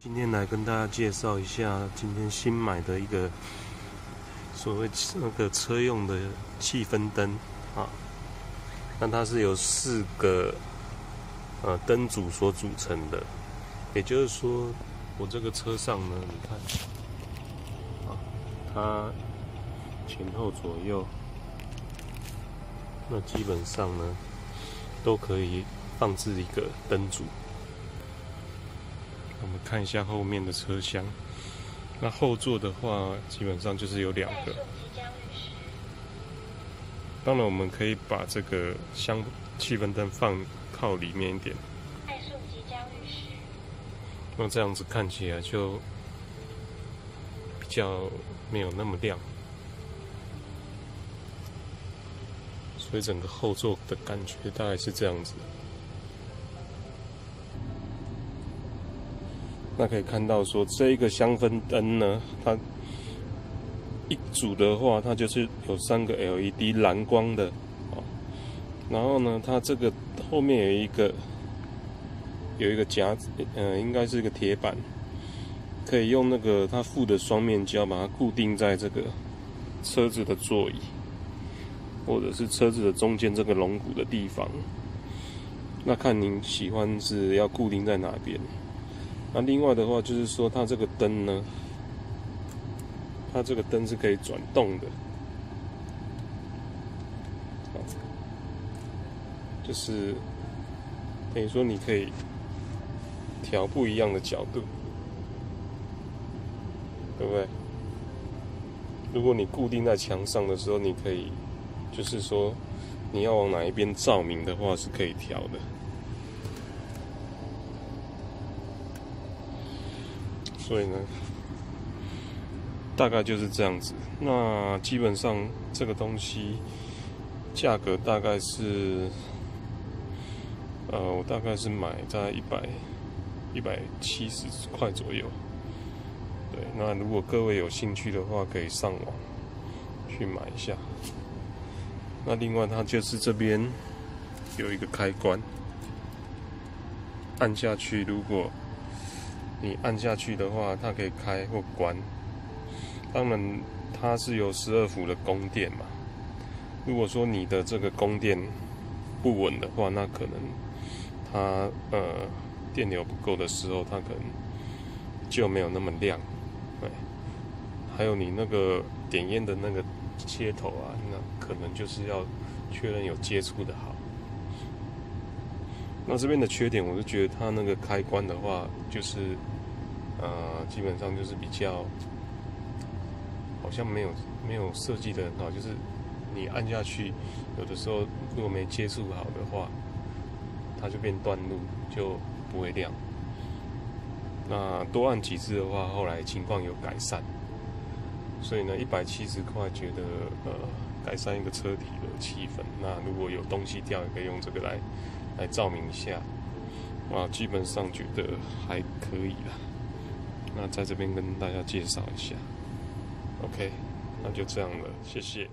今天来跟大家介绍一下今天新买的一个所谓那个车用的气氛灯啊，那它是由4个灯组所组成的，也就是说，我这个车上呢，你看啊，它前后左右，那基本上呢都可以放置一个灯组。我们看一下后面的车厢，那后座的话，基本上就是有2个。当然，我们可以把这个气氛灯放靠里面一点，那这样子看起来就比较没有那么亮，所以整个后座的感觉大概是这样子。那可以看到说，这一个香氛灯呢，它一组的话，它就是有3个 LED 蓝光的哦。然后呢，它这个后面有一个夹子，应该是一个铁板，可以用那个它附的双面胶把它固定在这个车子的座椅，或者是车子的中间这个龙骨的地方。那看您喜欢是要固定在哪边。那另外的话，就是说它这个灯呢，它这个灯是可以转动的，就是等于说你可以调不一样的角度，对不对？如果你固定在墙上的时候，你可以就是说你要往哪一边照明的话，是可以调的。所以呢，大概就是这样子。那基本上这个东西价格大概是，我大概是买在170块左右。对，那如果各位有兴趣的话，可以上网去买一下。那另外它就是这边有一个开关，按下去，如果你按下去的话，它可以开或关。当然，它是有12伏的供电嘛。如果说你的这个供电不稳的话，那可能它电流不够的时候，它可能就没有那么亮。对，还有你那个点烟的那个接头啊，那可能就是要确认有接触的好。那这边的缺点，我是觉得它那个开关的话，就是基本上就是比较好像没有设计的很好，就是你按下去，有的时候如果没接触好的话，它就变断路，就不会亮。那多按几次的话，后来情况有改善，所以呢，170块觉得改善一个车体的气氛。那如果有东西掉，也可以用这个来照明一下，基本上觉得还可以啦。那在这边跟大家介绍一下 ，OK， 那就这样了，谢谢。